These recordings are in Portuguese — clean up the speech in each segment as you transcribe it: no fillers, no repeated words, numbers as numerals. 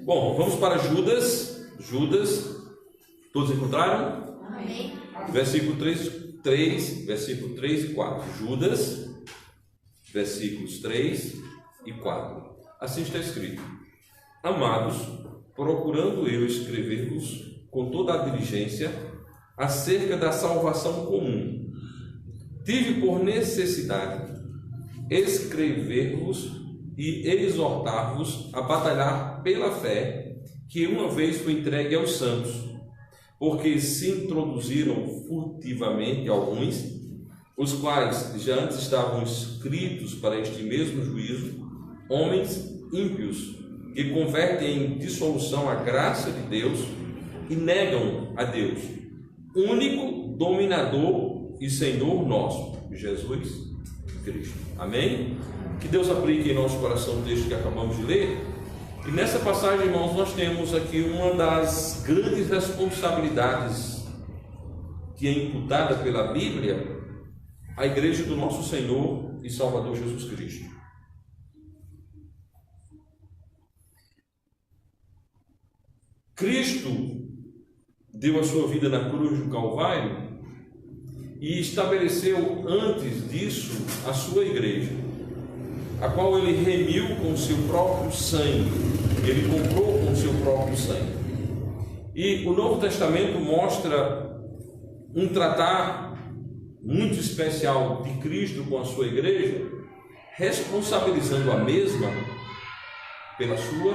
Bom, vamos para Judas. Judas, todos encontraram? Amém. Versículo 3, versículo 3 e 4. Judas, versículos 3 e 4. Assim está escrito: Amados, procurando eu escrever-vos com toda a diligência acerca da salvação comum, tive por necessidade escrever-vos e exortar-vos a batalhar pela fé que uma vez foi entregue aos santos, porque se introduziram furtivamente alguns, os quais já antes estavam escritos para este mesmo juízo, homens ímpios, que convertem em dissolução a graça de Deus e negam a Deus, único dominador e Senhor nosso, Jesus Cristo. Amém? Que Deus aplique em nosso coração o texto que acabamos de ler. E nessa passagem, irmãos, nós temos aqui uma das grandes responsabilidades que é imputada pela Bíblia à igreja do nosso Senhor e Salvador Jesus Cristo. Cristo deu a sua vida na cruz do Calvário e estabeleceu antes disso a sua igreja, a qual ele remiu com seu próprio sangue, ele comprou com seu próprio sangue. E o Novo Testamento mostra um tratar muito especial de Cristo com a sua igreja, responsabilizando a mesma pela sua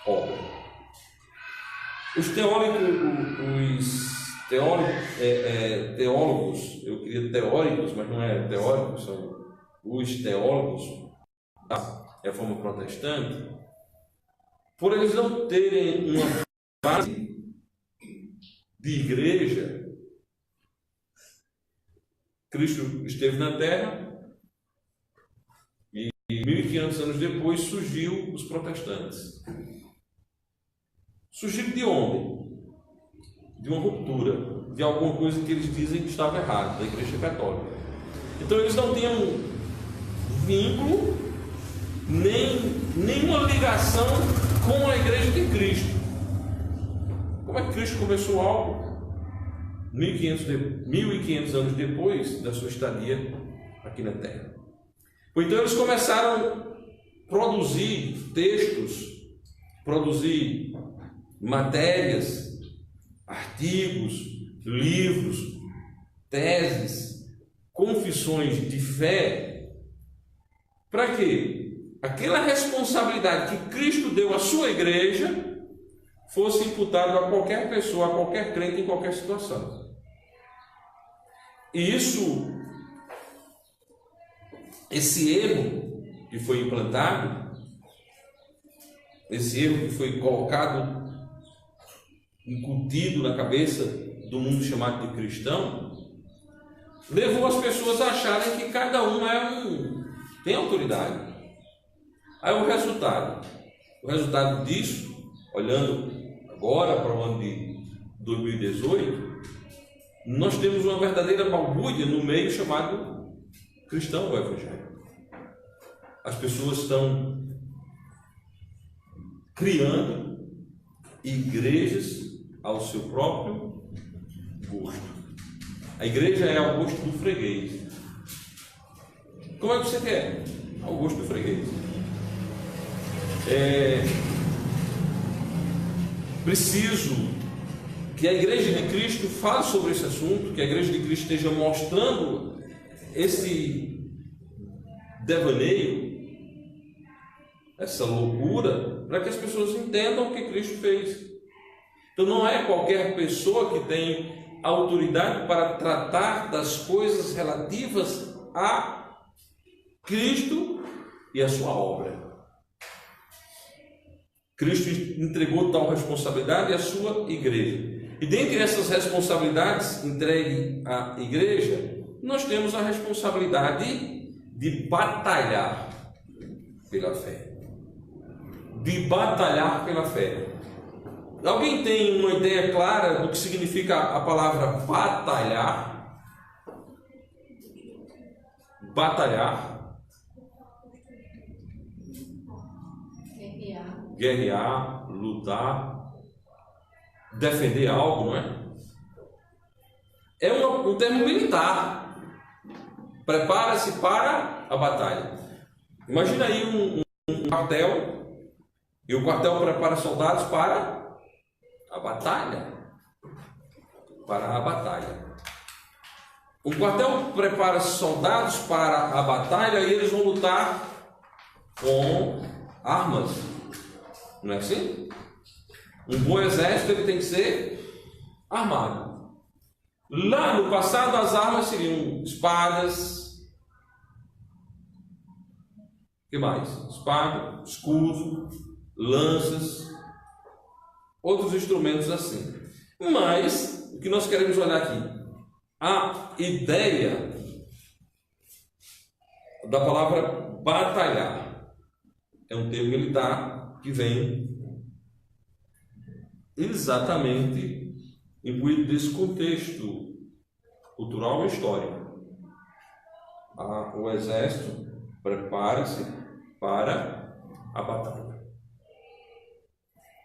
obra. Os teólogos, eu queria teóricos, mas não é teóricos, são os teólogos da reforma protestante, por eles não terem uma base de igreja. Cristo esteve na terra e 1500 anos depois surgiu os protestantes. Surgiram de onde? De uma ruptura, de alguma coisa que eles dizem que estava errado, da Igreja Católica. Então eles não tinham vínculo, nenhuma ligação com a Igreja de Cristo. Como é que Cristo começou algo? 1500 anos depois da sua estadia aqui na Terra. Então eles começaram a produzir textos, produzir matérias, artigos, livros, teses, confissões de fé. Para quê? Aquela responsabilidade que Cristo deu à sua igreja fosse imputada a qualquer pessoa, a qualquer crente, em qualquer situação. E esse erro que foi implantado, esse erro que foi colocado, incutido na cabeça do mundo chamado de cristão, levou as pessoas a acharem que cada um tem autoridade. Aí o resultado disso, olhando agora para o ano de 2018, nós temos uma verdadeira balbúrdia no meio chamado cristão ou evangélico. As pessoas estão criando igrejas ao seu próprio gosto. A igreja é ao gosto do freguês. Como é que você quer? Ao gosto do freguês. Preciso que a igreja de Cristo fale sobre esse assunto, que a igreja de Cristo esteja mostrando esse devaneio, essa loucura, para que as pessoas entendam o que Cristo fez. Então não é qualquer pessoa que tem autoridade para tratar das coisas relativas a Cristo e a sua obra. Cristo entregou tal responsabilidade à sua igreja. E dentre essas responsabilidades entregue à igreja, nós temos a responsabilidade de batalhar pela fé. De batalhar pela fé. Alguém tem uma ideia clara do que significa a palavra batalhar? Batalhar. Guerrear. guerrear, lutar, defender algo, não é? É um termo militar. Prepara-se para a batalha. Imagina aí um quartel, e o quartel prepara soldados para a batalha. Para a batalha. O quartel prepara soldados para a batalha e eles vão lutar com armas. Não é assim? Um bom exército ele tem que ser armado. Lá no passado as armas seriam espadas. O que mais? Espada, escudo, lanças, outros instrumentos assim. Mas o que nós queremos olhar aqui, a ideia da palavra batalhar é um termo militar que vem exatamente imbuído desse contexto cultural e histórico. O exército prepara-se para a batalha.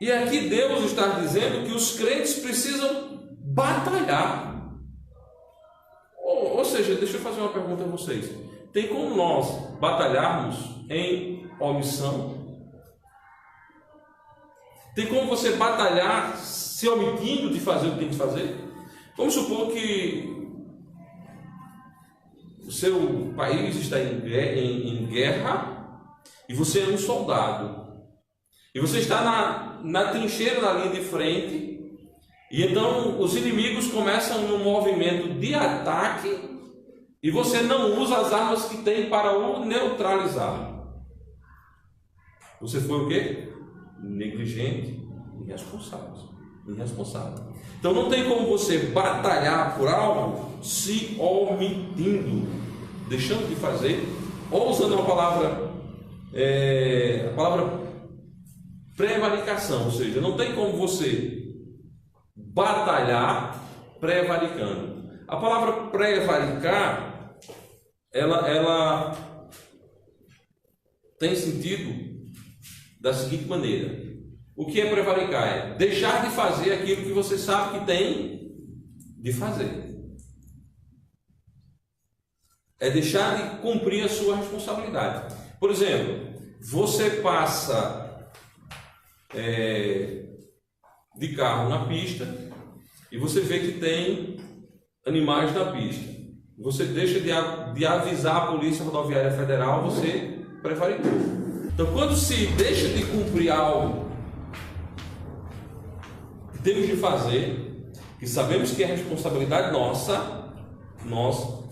E aqui Deus está dizendo que os crentes precisam batalhar. Ou seja, deixa eu fazer uma pergunta a vocês. Tem como nós batalharmos em omissão? Tem como você batalhar se omitindo de fazer o que tem que fazer? Vamos supor que o seu país está em guerra e você é um soldado. E você está na trincheira, na linha de frente, e então os inimigos começam um movimento de ataque e você não usa as armas que tem para o neutralizar. Você foi o quê? Negligente, irresponsável. Então não tem como você batalhar por algo se omitindo, deixando de fazer, ou usando a palavra prevaricação, ou seja, não tem como você batalhar prevaricando. A palavra prevaricar, ela tem sentido da seguinte maneira: o que é prevaricar? É deixar de fazer aquilo que você sabe que tem de fazer. É deixar de cumprir a sua responsabilidade. Por exemplo, você passa de carro na pista e você vê que tem animais na pista. Você deixa de avisar a Polícia Rodoviária Federal, você prevaricou. Então, quando se deixa de cumprir algo que temos de fazer, que sabemos que é responsabilidade nossa, nós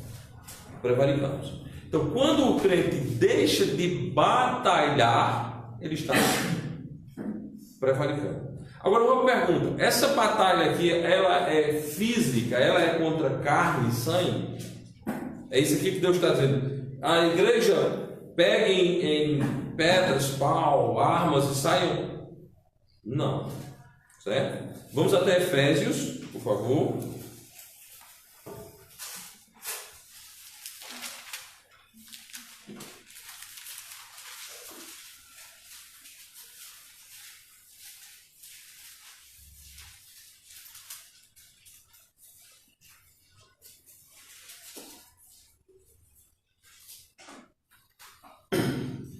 prevaricamos. Então, quando o crente deixa de batalhar, ele está prevaricando. Agora, uma pergunta: essa batalha aqui, ela é física? Ela é contra carne e sangue? É isso aqui que Deus está dizendo. A igreja pega em pedras, pau, armas e saiam? Não. Certo? Vamos até Efésios, por favor.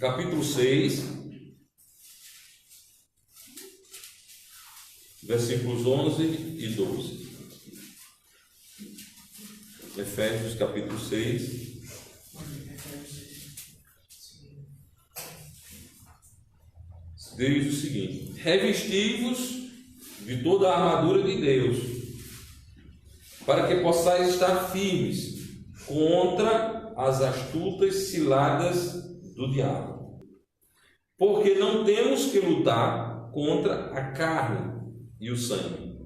Capítulo 6, versículos 11 e 12. Efésios capítulo 6. Diz o seguinte: revesti-vos de toda a armadura de Deus, para que possais estar firmes contra as astutas ciladas do diabo. Porque não temos que lutar contra a carne e o sangue,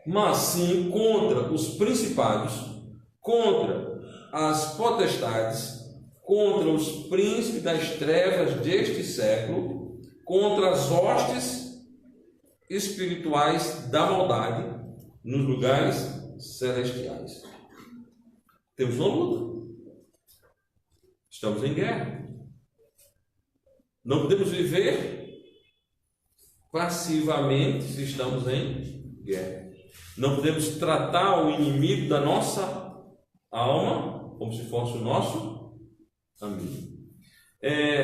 mas sim contra os principados, contra as potestades, contra os príncipes das trevas deste século, contra as hostes espirituais da maldade nos lugares celestiais. Temos uma luta. Estamos em guerra. Não podemos viver passivamente se estamos em guerra. Não podemos tratar o inimigo da nossa alma como se fosse o nosso amigo.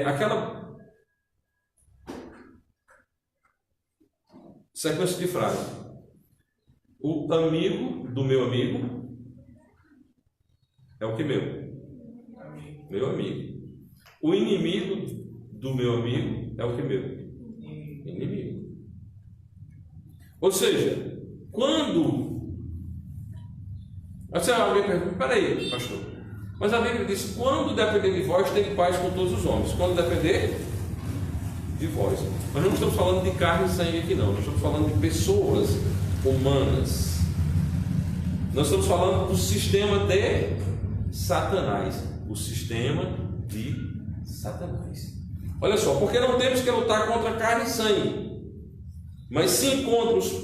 Aquela sequência de frases: o amigo do meu amigo é o que meu? Meu amigo. O inimigo do meu amigo é o que meu? Inimigo. Ou seja, quando alguém pergunta: peraí, pastor, mas a Bíblia diz: quando depender de vós, tem paz com todos os homens. Quando depender de vós. Nós não estamos falando de carne e sangue aqui, não. Nós estamos falando de pessoas humanas. Nós estamos falando do sistema de Satanás. O sistema de Satanás. Olha só, porque não temos que lutar contra carne e sangue, mas sim contra os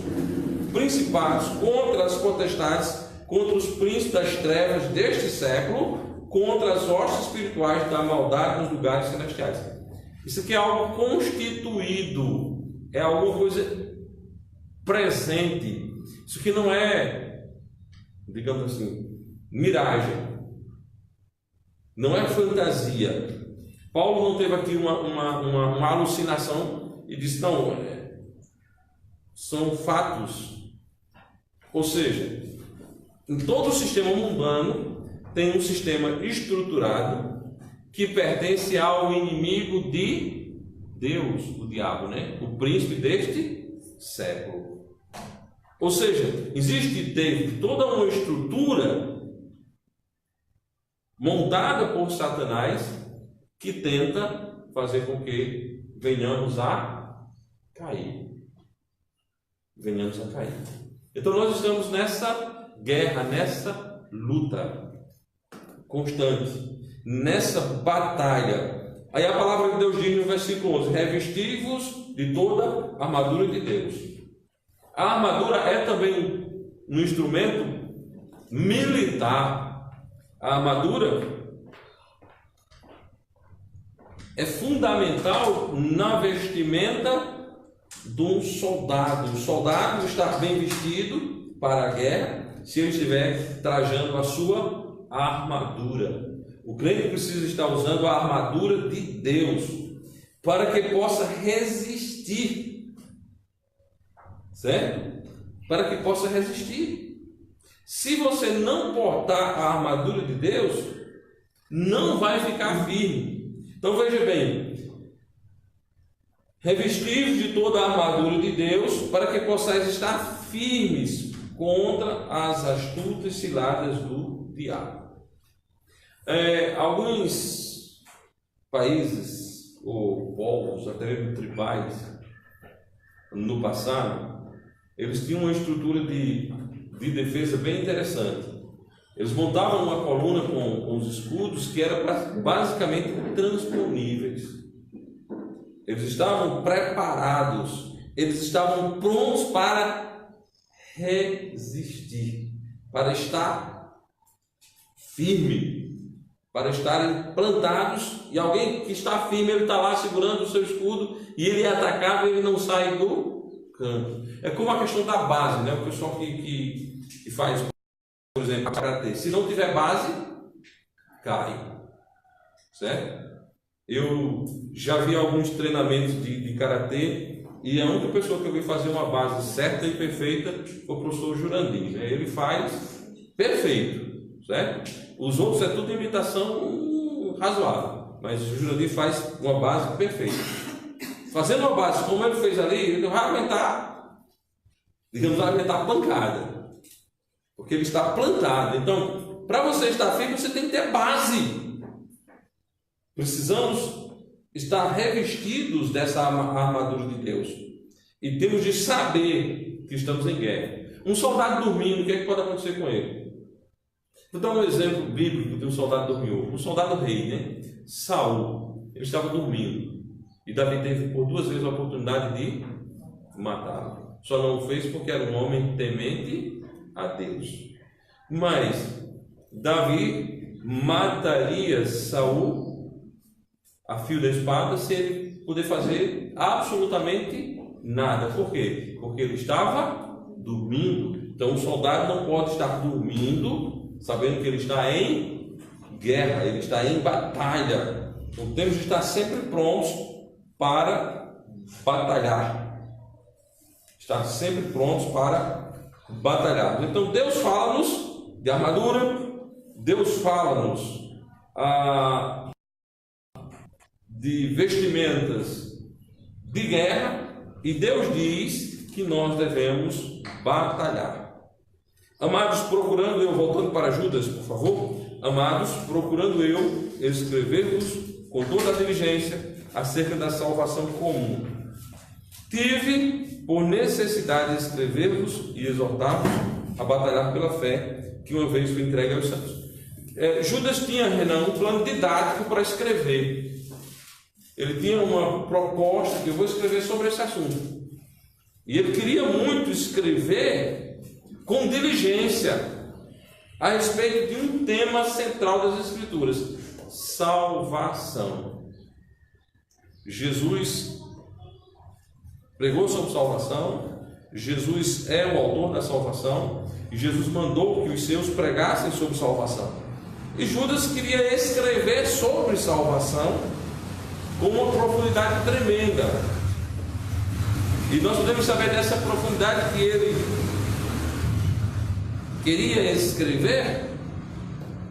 principados, contra as potestades, contra os príncipes das trevas deste século, contra as hostes espirituais da maldade nos lugares celestiais. Isso aqui é algo constituído, é alguma coisa presente. Isso aqui não é, digamos assim, miragem, não é fantasia. Paulo não teve aqui uma alucinação e disse: não, são fatos. Ou seja, em todo o sistema mundano tem um sistema estruturado que pertence ao inimigo de Deus, o diabo, né? O príncipe deste século. Ou seja, existe toda uma estrutura montada por Satanás que tenta fazer com que venhamos a cair. Venhamos a cair. Então nós estamos nessa guerra, nessa luta constante, nessa batalha. Aí a palavra de Deus diz no versículo 11: revesti-vos de toda a armadura de Deus. A armadura é também um instrumento militar. A armadura é fundamental na vestimenta de um soldado. O soldado está bem vestido para a guerra se ele estiver trajando a sua armadura. O crente precisa estar usando a armadura de Deus para que possa resistir, certo? Para que possa resistir. Se você não portar a armadura de Deus, não vai ficar firme. Então veja bem: revestir-vos de toda a armadura de Deus para que possais estar firmes contra as astutas ciladas do diabo. Alguns países ou povos, até mesmo tribais, no passado, eles tinham uma estrutura de defesa bem interessante. Eles montavam uma coluna com os escudos que eram basicamente transponíveis. Eles estavam preparados, eles estavam prontos para resistir, para estar firme, para estarem plantados. E alguém que está firme, ele está lá segurando o seu escudo e ele é atacado e ele não sai do canto. É como a questão da base, né? O pessoal que faz, por exemplo, karatê, se não tiver base, cai, certo? Eu já vi alguns treinamentos de karatê e a única pessoa que eu vi fazer uma base certa e perfeita foi o professor Jurandir, né? Ele faz perfeito, certo? Os outros é tudo imitação razoável, mas o Jurandir faz uma base perfeita. Fazendo uma base como ele fez ali, ele não vai aguentar, digamos, vai aguentar a pancada, porque ele está plantado. Então, para você estar firme, você tem que ter base. Precisamos estar revestidos dessa armadura de Deus. E temos de saber que estamos em guerra. Um soldado dormindo, o que é que pode acontecer com ele? Vou dar um exemplo bíblico de um soldado dormiu. Um soldado rei, né? Saul, ele estava dormindo. E Davi teve por 2 vezes a oportunidade de matá-lo. Só não o fez porque era um homem temente a Deus. Mas Davi mataria Saul a fio da espada se ele puder fazer absolutamente nada. Por quê? Porque ele estava dormindo. Então o soldado não pode estar dormindo sabendo que ele está em guerra, ele está em batalha. Então temos de estar sempre prontos para batalhar. Estar sempre prontos para batalhar. Então Deus fala-nos de armadura, Deus fala-nos de vestimentas de guerra, e Deus diz que nós devemos batalhar. Amados, procurando eu, voltando para Judas, por favor, amados, procurando eu escrever-vos com toda a diligência acerca da salvação comum, tive por necessidade de escrever-vos e exortar-vos a batalhar pela fé que uma vez foi entregue aos santos. Judas tinha, Renan, um plano didático para escrever. Ele tinha uma proposta que eu vou escrever sobre esse assunto. E ele queria muito escrever com diligência a respeito de um tema central das Escrituras: salvação. Jesus pregou sobre salvação, Jesus é o autor da salvação, e Jesus mandou que os seus pregassem sobre salvação. E Judas queria escrever sobre salvação com uma profundidade tremenda. E nós podemos saber dessa profundidade que ele queria escrever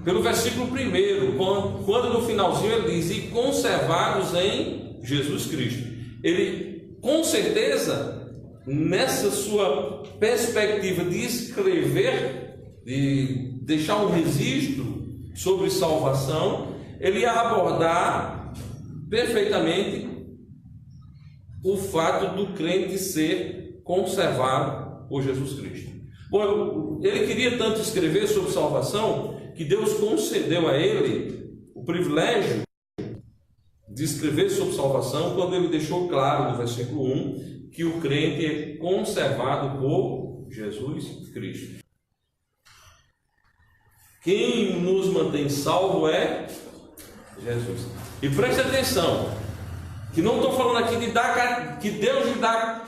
pelo versículo 1, quando no finalzinho ele diz: e conservados em Jesus Cristo. Ele, com certeza, nessa sua perspectiva de escrever, de deixar um registro sobre salvação, ele ia abordar perfeitamente o fato do crente ser conservado por Jesus Cristo. Bom, ele queria tanto escrever sobre salvação que Deus concedeu a ele o privilégio de escrever sobre salvação, quando ele deixou claro no versículo 1 que o crente é conservado por Jesus Cristo. Quem nos mantém salvo é Jesus. E preste atenção, que não estou falando aqui que Deus lhe dá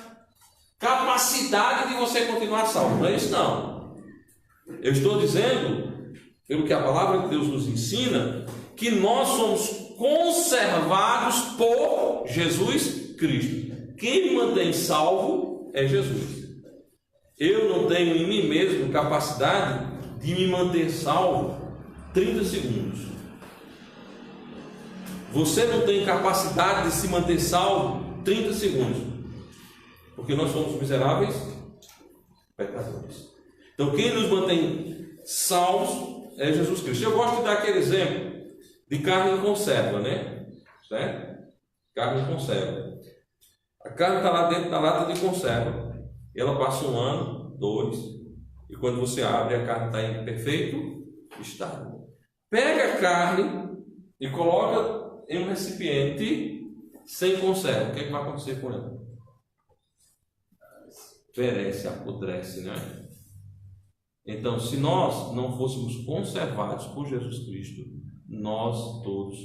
capacidade de você continuar salvo. Não é isso, não. Eu estou dizendo, pelo que a palavra de Deus nos ensina, que nós somos conservados por Jesus Cristo. Quem me mantém salvo é Jesus. Eu não tenho em mim mesmo capacidade de me manter salvo 30 segundos. Você não tem capacidade de se manter salvo 30 segundos, porque nós somos miseráveis pecadores. Então quem nos mantém salvos é Jesus Cristo. Eu gosto de dar aquele exemplo de carne em conserva, né? Certo? Carne em conserva. A carne está lá dentro da lata de conserva. Ela passa 1 ano, 2, e quando você abre, a carne está em perfeito estado. Pega a carne e coloca em um recipiente sem conserva. O que é que vai acontecer com ela? Perece, apodrece, né? Então, se nós não fôssemos conservados por Jesus Cristo, nós todos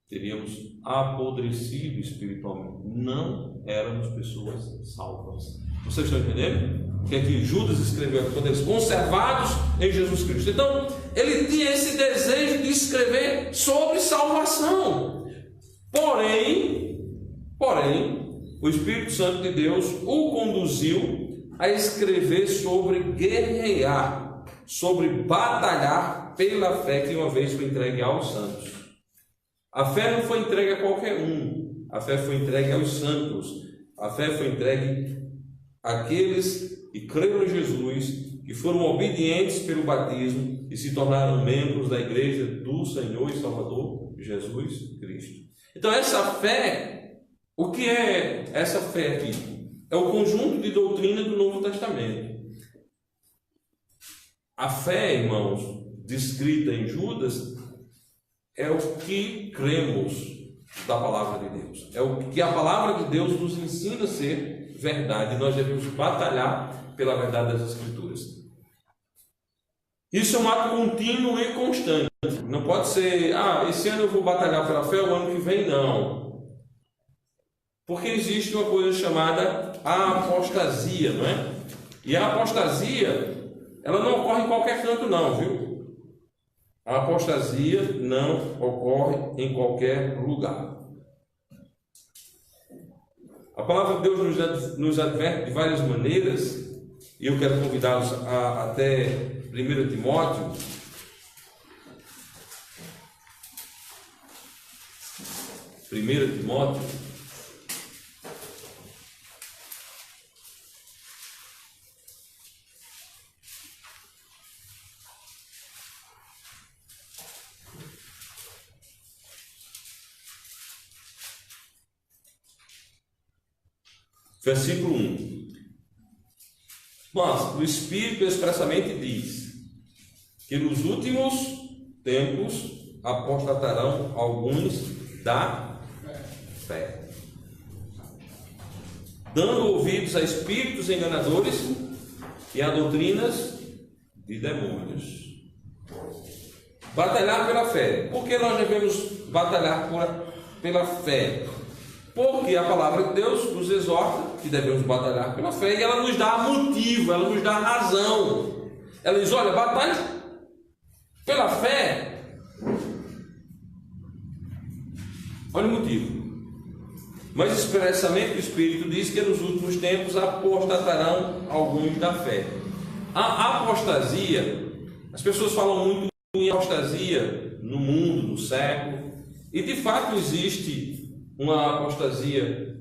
teríamos apodrecido espiritualmente. Não éramos pessoas salvas. Vocês estão entendendo? O que é que Judas escreveu aqui, quando eles conservados em Jesus Cristo? Então, ele tinha esse desejo de escrever sobre salvação. Porém, o Espírito Santo de Deus o conduziu a escrever sobre guerrear, sobre batalhar pela fé que uma vez foi entregue aos santos. A fé não foi entregue a qualquer um, a fé foi entregue aos santos, a fé foi entregue àqueles que creram em Jesus, que foram obedientes pelo batismo e se tornaram membros da igreja do Senhor e Salvador Jesus Cristo. Então essa fé, o que é essa fé aqui? É o conjunto de doutrina do Novo Testamento. A fé, irmãos, descrita em Judas, é o que cremos da palavra de Deus. É o que a palavra de Deus nos ensina a ser verdade. Nós devemos batalhar pela verdade das Escrituras. Isso é um ato contínuo e constante. Não pode ser, esse ano eu vou batalhar pela fé, o ano que vem não. Porque existe uma coisa chamada a apostasia, não é? E a apostasia, ela não ocorre em qualquer canto não, viu? A apostasia não ocorre em qualquer lugar. A palavra de Deus nos adverte de várias maneiras, e eu quero convidá-los até 1 Timóteo. 1 Timóteo, versículo 1. Mas o Espírito expressamente diz que nos últimos tempos apostatarão alguns da fé, dando ouvidos a espíritos enganadores e a doutrinas de demônios. Batalhar pela fé. Por que nós devemos batalhar pela fé? Porque a palavra de Deus nos exorta que devemos batalhar pela fé, e ela nos dá motivo, ela nos dá razão. Ela diz: olha, batalhe pela fé. Olha o motivo. Mas expressamente o Espírito diz que nos últimos tempos apostatarão alguns da fé. A apostasia, as pessoas falam muito em apostasia no mundo, no século, e de fato existe uma apostasia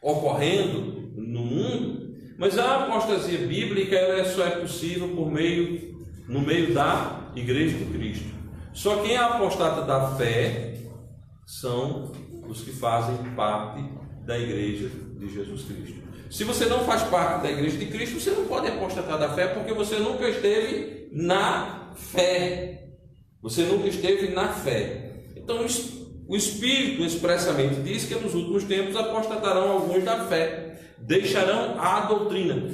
ocorrendo no mundo, mas a apostasia bíblica ela só é possível no meio da Igreja de Cristo. Só quem é apostata da fé são os que fazem parte da Igreja de Jesus Cristo. Se você não faz parte da Igreja de Cristo, você não pode apostatar da fé, porque você nunca esteve na fé. Você nunca esteve na fé. Então, o Espírito expressamente diz que nos últimos tempos apostatarão alguns da fé, deixarão a doutrina.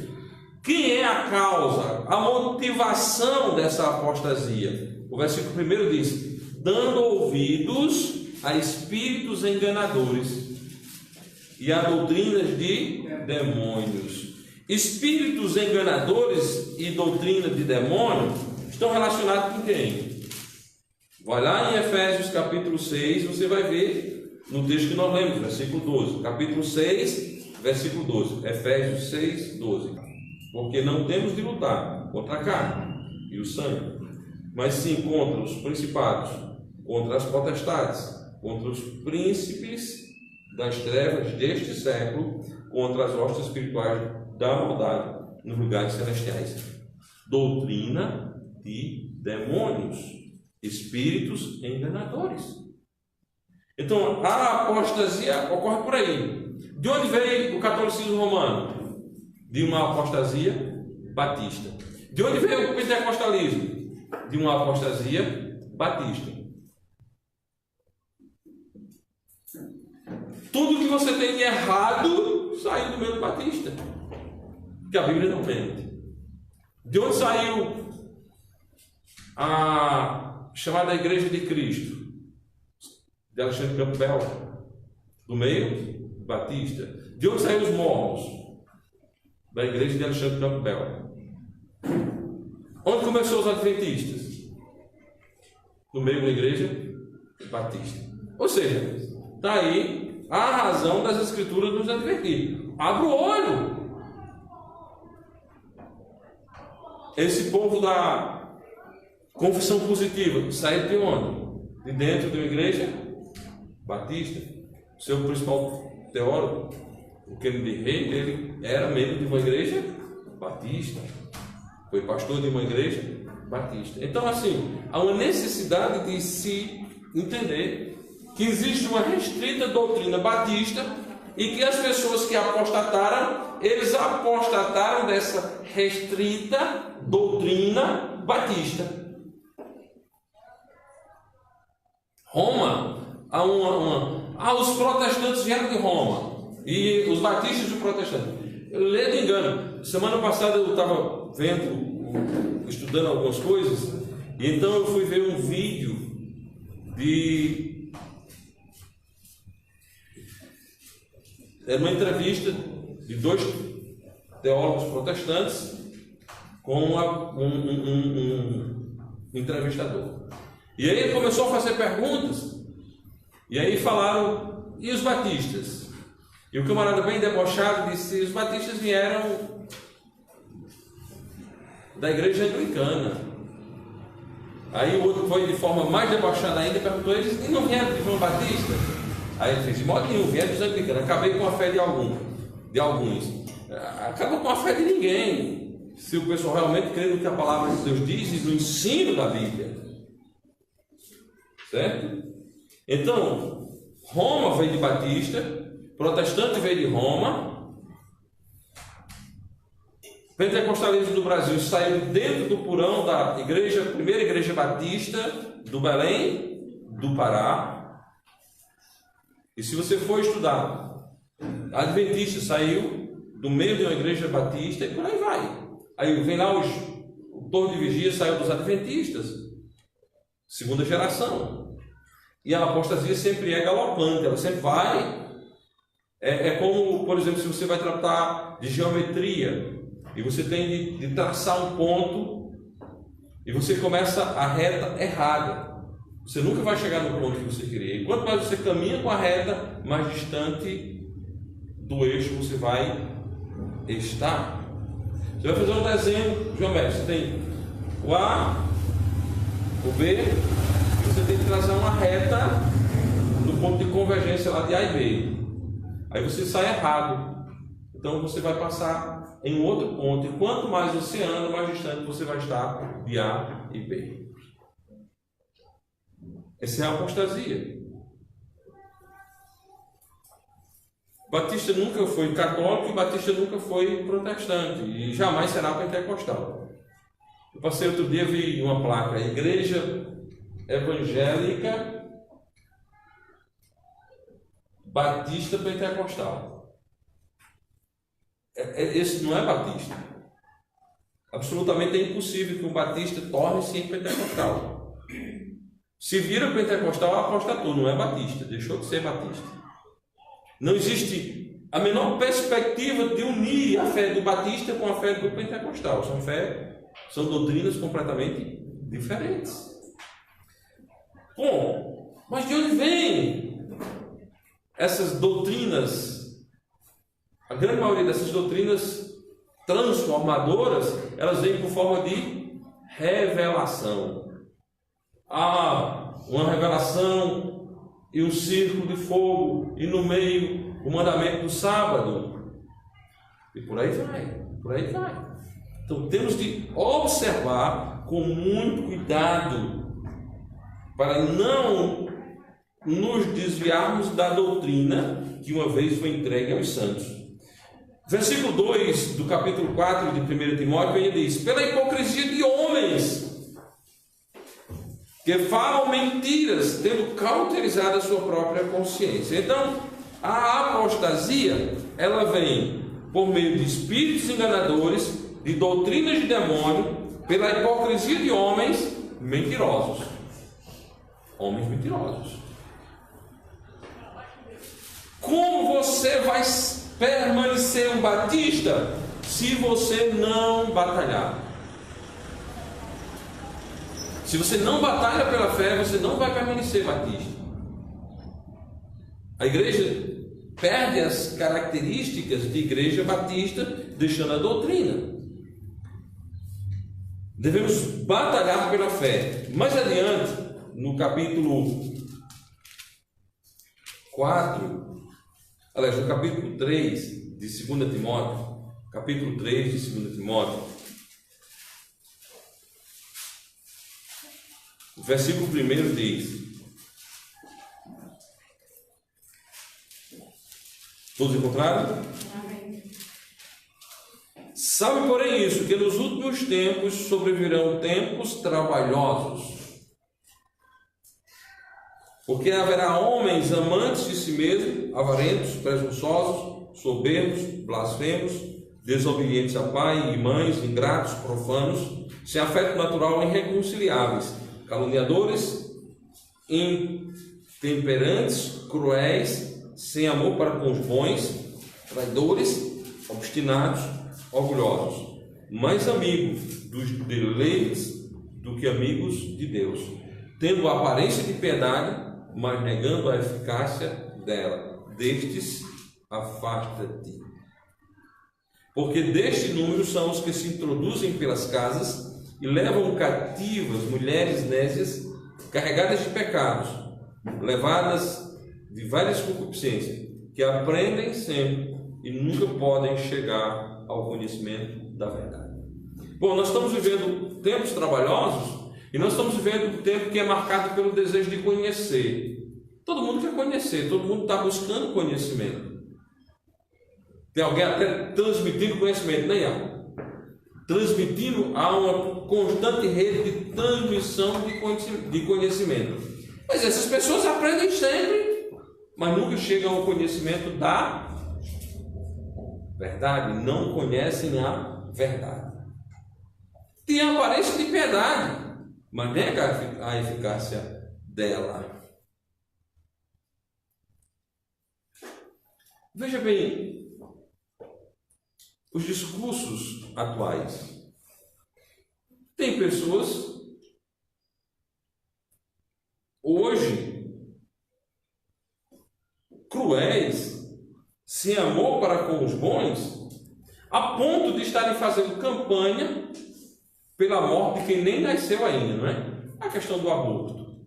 Quem é a causa, a motivação dessa apostasia? O versículo 1 diz: dando ouvidos a espíritos enganadores e a doutrinas de demônios. Espíritos enganadores e doutrina de demônio estão relacionados com quem? Vai lá em Efésios capítulo 6, você vai ver no texto que nós lemos, versículo 12. Capítulo 6, versículo 12. Efésios 6, 12. Porque não temos de lutar contra a carne e o sangue, mas sim contra os principados, contra as potestades, contra os príncipes das trevas deste século, contra as hostes espirituais da maldade nos lugares celestiais. Doutrina de demônios. Espíritos enganadores. Então, a apostasia ocorre por aí. De onde veio o catolicismo romano? De uma apostasia batista. De onde veio o pentecostalismo? De uma apostasia batista. Tudo que você tem de errado saiu do meio batista, que a Bíblia não mente. De onde saiu a chamada Igreja de Cristo? De Alexandre Campbell, do meio batista. De onde saíram os mormons? Da Igreja de Alexandre Campbell. Onde começou os adventistas? Do meio da Igreja batista. Ou seja, está aí a razão das Escrituras nos advertir. Abra o olho. Esse povo da confissão positiva saiu de onde? De dentro de uma igreja batista. Seu principal teórico, o Kennedy Reagan, ele era membro de uma igreja batista. Foi pastor de uma igreja batista. Então, assim, há uma necessidade de se entender que existe uma restrita doutrina batista e que as pessoas que apostataram, eles apostataram dessa restrita doutrina batista. Roma, os protestantes vieram de Roma e os batistas e os protestantes. Lendo engano, semana passada eu estava estudando algumas coisas, e então eu fui ver um vídeo Era uma entrevista de dois teólogos protestantes com um entrevistador. E aí ele começou a fazer perguntas, e aí falaram, e os batistas? E o camarada bem debochado disse, os batistas vieram da igreja anglicana. Aí o outro foi de forma mais debochada ainda e perguntou, eles não vieram de João Batista? Aí ele fez, de modo nenhum, vieram dos anglicanos, acabei com a fé de alguns. Acaba com a fé de ninguém, se o pessoal realmente crê no que a palavra de Deus diz e no ensino da Bíblia. Certo? Então, Roma veio de Batista, protestante veio de Roma, pentecostalismo do Brasil saiu dentro do porão da igreja, primeira igreja batista do Belém, do Pará. E se você for estudar, Adventista saiu do meio de uma igreja batista e por aí vai. Aí vem lá o torno de vigia, saiu dos adventistas, segunda geração. E a apostasia sempre é galopante, ela sempre vai. É como, por exemplo, se você vai tratar de geometria e você tem de traçar um ponto e você começa a reta errada, você nunca vai chegar no ponto que você queria. E quanto mais você caminha com a reta, mais distante do eixo você vai estar. Você vai fazer um desenho geométrico, você tem o A, o B, e você tem que traçar uma reta no ponto de convergência lá de A e B. Aí você sai errado, então você vai passar em um outro ponto, e quanto mais você anda, mais distante você vai estar de A e B. Essa é a apostasia. Batista nunca foi católico e Batista nunca foi protestante, e jamais será pentecostal. Eu passei outro dia, vi uma placa, Igreja Evangélica Batista Pentecostal. Esse não é batista. Absolutamente é impossível que um batista torne-se em pentecostal. Se vira pentecostal, apostatou, não é batista, deixou de ser batista. Não existe a menor perspectiva de unir a fé do batista com a fé do pentecostal. São doutrinas completamente diferentes. Bom, mas de onde vêm essas doutrinas? A grande maioria dessas doutrinas transformadoras, elas vêm por forma de revelação. Uma revelação e um círculo de fogo, e no meio o mandamento do sábado, e por aí vai. Então temos de observar com muito cuidado para não nos desviarmos da doutrina que uma vez foi entregue aos santos. Versículo 2 do capítulo 4 de 1 Timóteo, ele diz: pela hipocrisia de homens que falam mentiras, tendo cauterizado a sua própria consciência. Então, a apostasia, ela vem por meio de espíritos enganadores, de doutrinas de demônio, pela hipocrisia de homens mentirosos. Homens mentirosos. Como você vai permanecer um batista se você não batalhar? Se você não batalha pela fé, você não vai permanecer batista. A igreja perde as características de igreja batista, deixando a doutrina. Devemos batalhar pela fé. Mais adiante, no capítulo 4, aliás, no capítulo 3 de 2 Timóteo, capítulo 3 de 2 Timóteo, o versículo 1 diz: todos encontraram? Amém. Sabe, porém, isso, que nos últimos tempos sobrevirão tempos trabalhosos, porque haverá homens amantes de si mesmos, avarentos, presunçosos, soberbos, blasfemos, desobedientes a pai e mães, ingratos, profanos, sem afeto natural, irreconciliáveis, caluniadores, intemperantes, cruéis, sem amor para com os bons, traidores, obstinados, orgulhosos, mais amigos dos deleites do que amigos de Deus, tendo a aparência de piedade, mas negando a eficácia dela. Destes, afasta-te. Porque deste número são os que se introduzem pelas casas e levam cativas mulheres nécias, carregadas de pecados, levadas de várias concupiscências, que aprendem sempre e nunca podem chegar ao conhecimento da verdade. Bom, nós estamos vivendo tempos trabalhosos e nós estamos vivendo um tempo que é marcado pelo desejo de conhecer. Todo mundo quer conhecer, todo mundo está buscando conhecimento. Tem alguém até transmitindo conhecimento, nem há. Transmitindo a uma constante rede de transmissão de conhecimento. Mas essas pessoas aprendem sempre, mas nunca chegam ao conhecimento da verdade, não conhecem a verdade. Tem a aparência de piedade, mas nega a eficácia dela. Veja bem, os discursos atuais. Tem pessoas hoje cruéis, sem amor para com os bons, a ponto de estarem fazendo campanha pela morte de quem nem nasceu ainda, não é? A questão do aborto.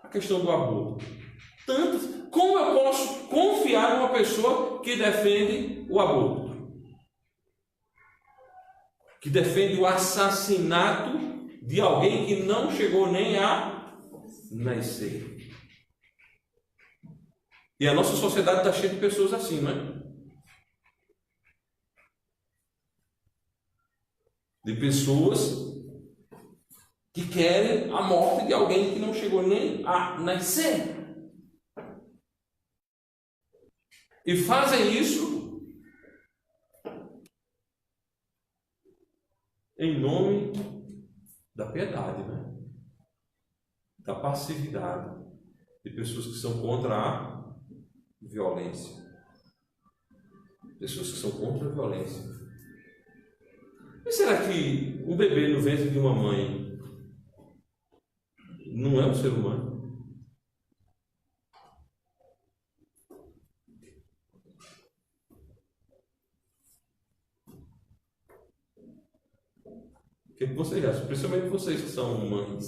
A questão do aborto. Tanto, como eu posso confiar numa pessoa que defende o aborto? Que defende o assassinato de alguém que não chegou nem a nascer. E a nossa sociedade está cheia de pessoas assim, não é? De pessoas que querem a morte de alguém que não chegou nem a nascer. E fazem isso em nome da piedade, né? Da passividade, de pessoas que são contra a violência. Pessoas que são contra a violência. E será que um bebê no ventre de uma mãe não é um ser humano? O que vocês acham? Principalmente vocês que são mães.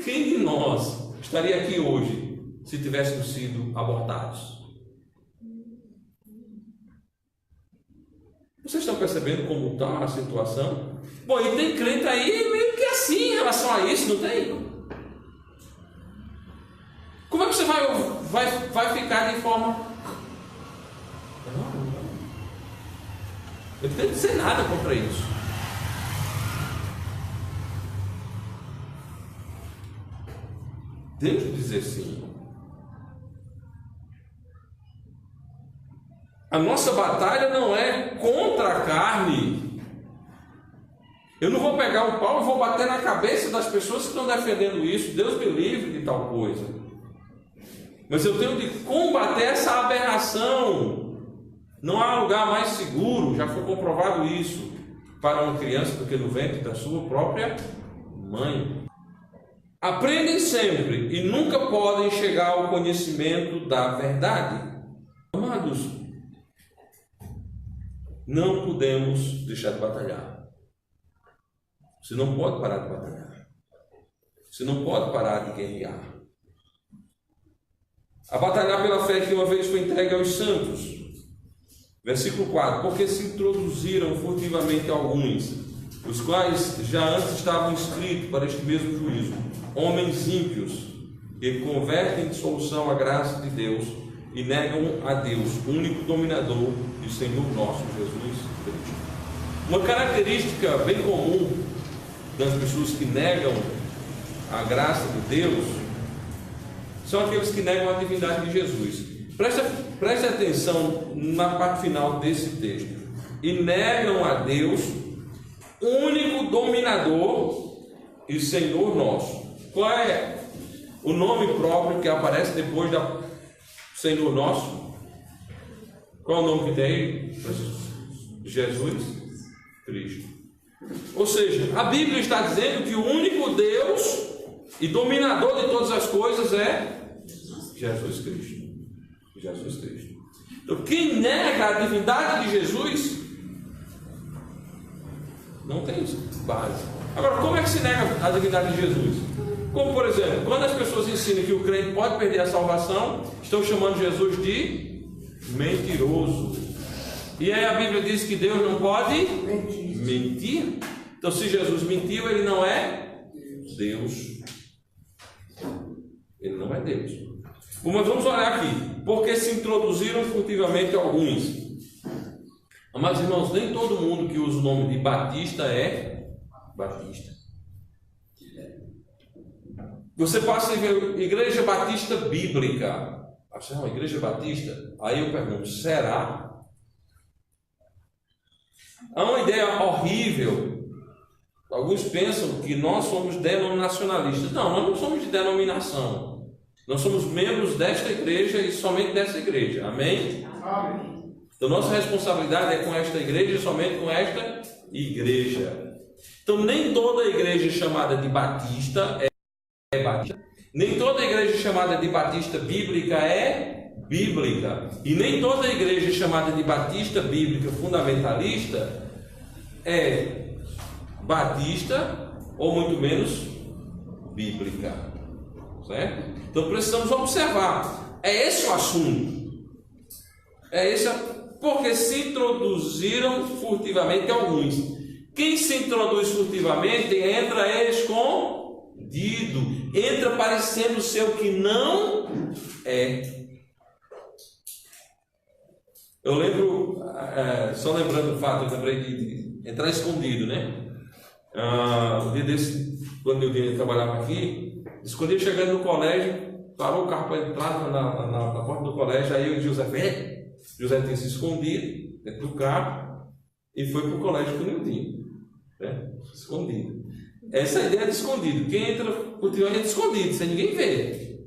Quem de nós estaria aqui hoje se tivéssemos sido abortados? Vocês estão percebendo como está a situação? Bom, e tem crente aí meio que assim em relação a isso, não tem? Como é que você vai ficar de forma... Não. Eu não tenho que dizer nada contra isso. Tenho que dizer sim. A nossa batalha não é contra a carne. Eu não vou pegar um pau e vou bater na cabeça das pessoas que estão defendendo isso. Deus me livre de tal coisa. Mas eu tenho de combater essa aberração. Não há lugar mais seguro, já foi comprovado isso, para uma criança do que no ventre da sua própria mãe. Aprendem sempre e nunca podem chegar ao conhecimento da verdade. Amados, não podemos deixar de batalhar. Você não pode parar de batalhar. Você não pode parar de guerrear. A batalhar pela fé que uma vez foi entregue aos santos. Versículo 4. Porque se introduziram furtivamente alguns, os quais já antes estavam inscritos para este mesmo juízo, homens ímpios, que convertem em dissolução a graça de Deus e negam a Deus, único dominador e Senhor nosso Jesus Cristo. Uma característica bem comum das pessoas que negam a graça de Deus são aqueles que negam a divindade de Jesus. Preste atenção na parte final desse texto. E negam a Deus, único dominador e Senhor nosso. Qual é o nome próprio que aparece depois da Senhor nosso. Qual é o nome que tem? Jesus Cristo. Ou seja, a Bíblia está dizendo que o único Deus e dominador de todas as coisas é Jesus Cristo. Jesus Cristo. Então, quem nega a divindade de Jesus não tem base. Agora, como é que se nega a divindade de Jesus? Como, por exemplo, quando as pessoas ensinam que o crente pode perder a salvação, estão chamando Jesus de mentiroso. E aí a Bíblia diz que Deus não pode mentir. Então, se Jesus mentiu, ele não é Deus. Ele não é Deus. Mas vamos olhar aqui. Porque se introduziram furtivamente alguns. Mas, irmãos, nem todo mundo que usa o nome de Batista é Batista. Você passa a ver Igreja Batista Bíblica. Não, Igreja Batista? Aí eu pergunto, será? Há uma ideia horrível. Alguns pensam que nós somos denominacionalistas. Não, nós não somos de denominação. Nós somos membros desta igreja e somente dessa igreja. Amém? Amém. Então nossa responsabilidade é com esta igreja e somente com esta igreja. Então nem toda igreja chamada de Batista é Batista. Nem toda igreja chamada de Batista Bíblica é bíblica. E nem toda igreja chamada de Batista Bíblica Fundamentalista é Batista, ou muito menos bíblica. Certo? Então precisamos observar. É esse o assunto. É esse, porque se introduziram furtivamente alguns. Quem se introduz furtivamente entra escondido, entra parecendo ser o que não é. Eu lembro, só lembrando o fato, eu lembrei de entrar escondido, né? Um dia desse, quando eu trabalhava aqui, escondido chegando no colégio, parou o carro para entrar na porta do colégio, aí o José tinha se escondido dentro do carro e foi para o colégio com o Nildinho, né? Escondido. Essa é a ideia de escondido. Quem entra furtivamente entra escondido, sem ninguém ver.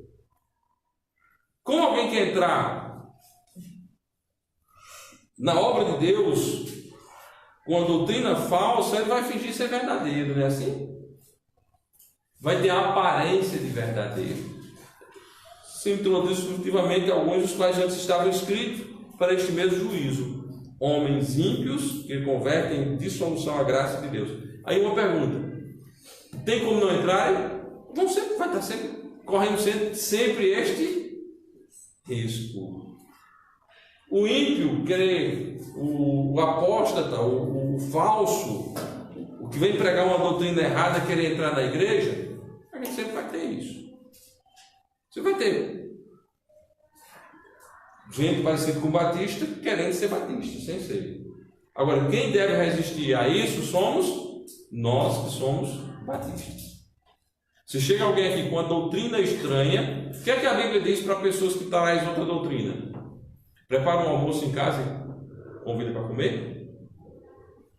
Como alguém quer entrar na obra de Deus com a doutrina falsa, ele vai fingir ser verdadeiro, não é assim? Vai ter a aparência de verdadeiro. Se introduz furtivamente alguns dos quais antes estavam escritos para este mesmo juízo. Homens ímpios que convertem em dissolução a graça de Deus. Aí uma pergunta. Tem como não entrar? Vai estar sempre correndo sempre este risco. O ímpio, o apóstata, o falso, o que vem pregar uma doutrina errada, querer entrar na igreja, a gente sempre vai ter isso. Você vai ter gente parecida com Batista, querendo ser Batista, sem ser. Agora, quem deve resistir a isso somos nós que somos batistas. Se chega alguém aqui com uma doutrina estranha, o que é que a Bíblia diz para pessoas que trazem outra doutrina? Prepara um almoço em casa e convida para comer?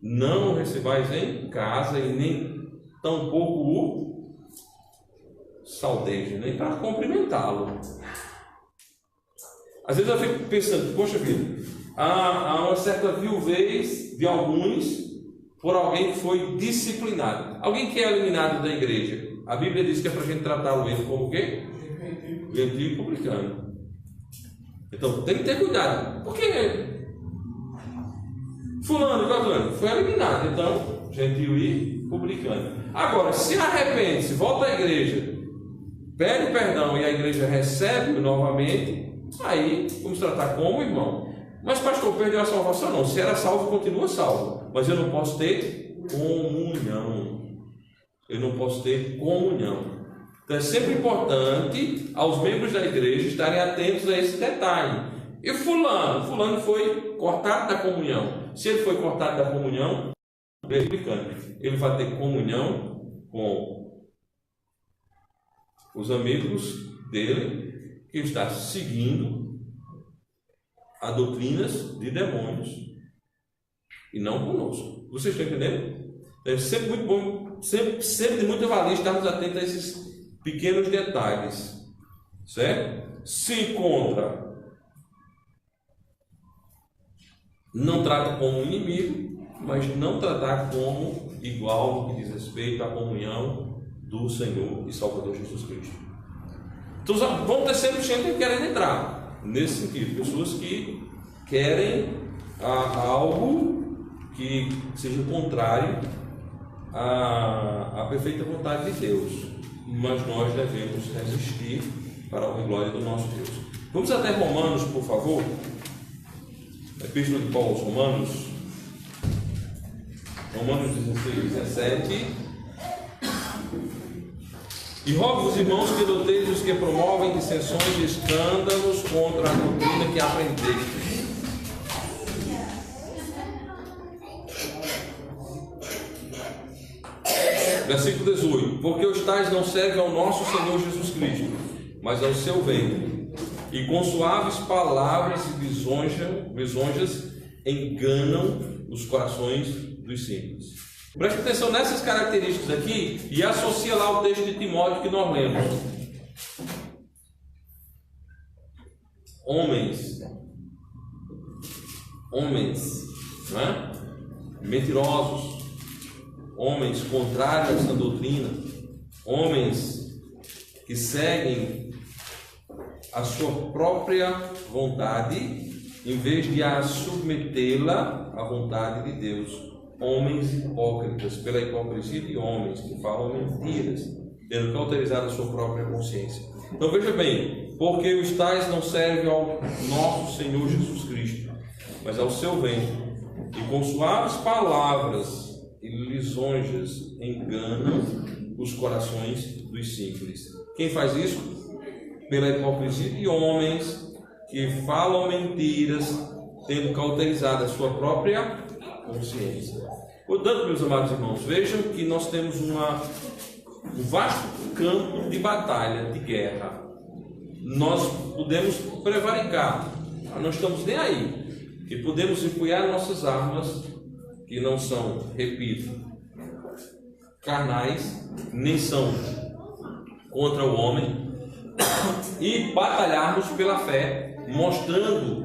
Não recebais em casa e nem tampouco o saldeja, nem para cumprimentá-lo. Às vezes eu fico pensando, poxa vida, há uma certa viuvez de alguns por alguém que foi disciplinado. Alguém que é eliminado da igreja. A Bíblia diz que é para a gente tratá-lo ele como o quê? Gentil e publicano. Então tem que ter cuidado. Porque fulano foi eliminado. Então, gentil e publicano. Agora, se arrepende, se volta à igreja, pede perdão e a igreja recebe-o novamente, aí vamos tratar como irmão. Mas pastor, perdeu a salvação? Não. Se era salvo, continua salvo. Mas eu não posso ter comunhão. Eu não posso ter comunhão. Então é sempre importante aos membros da igreja estarem atentos a esse detalhe. E fulano foi cortado da comunhão. Se ele foi cortado da comunhão, ele vai ter comunhão com os amigos dele que está seguindo a doutrinas de demônios e não conosco. Vocês estão entendendo? É sempre muito bom, sempre de muita valia estarmos atentos a esses pequenos detalhes, certo? Se encontra não trata como inimigo, mas não tratar como igual no que diz respeito à comunhão do Senhor e Salvador Jesus Cristo. Então vão ter sempre gente querendo entrar nesse sentido, pessoas que querem algo que seja contrário à perfeita vontade de Deus, mas nós devemos resistir para a honra e glória do nosso Deus. Vamos até Romanos, por favor. Epístola de Paulo aos Romanos, Romanos 16, 17. E rogo-vos, irmãos, que doteis os que promovem dissensões e escândalos contra a doutrina que aprendestes. Versículo 18. Porque os tais não servem ao nosso Senhor Jesus Cristo, mas ao seu ventre, e com suaves palavras e lisonjas enganam os corações dos simples. Preste atenção nessas características aqui e associa lá o texto de Timóteo que nós lemos. Homens, não é? Mentirosos, homens contrários a essa doutrina, homens que seguem a sua própria vontade, em vez de a submetê-la à vontade de Deus. Homens hipócritas, pela hipocrisia de homens que falam mentiras, tendo cauterizado a sua própria consciência. Então veja bem, porque os tais não servem ao nosso Senhor Jesus Cristo, mas ao seu ventre, e com suaves palavras e lisonjas enganam os corações dos simples. Quem faz isso? Pela hipocrisia de homens que falam mentiras, tendo cauterizado a sua própria consciência. Portanto, meus amados irmãos, vejam que nós temos um vasto campo de batalha, de guerra. Nós podemos prevaricar, não estamos nem aí, e podemos empunhar nossas armas, que não são, repito, carnais, nem são contra o homem, e batalharmos pela fé, mostrando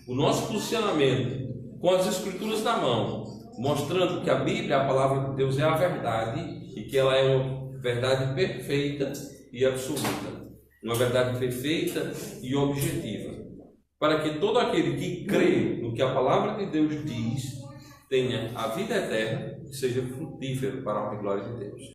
o nosso posicionamento com as Escrituras na mão, mostrando que a Bíblia, a palavra de Deus, é a verdade e que ela é uma verdade perfeita e absoluta, uma verdade perfeita e objetiva, para que todo aquele que crê no que a palavra de Deus diz tenha a vida eterna e seja frutífero para a honra e glória de Deus.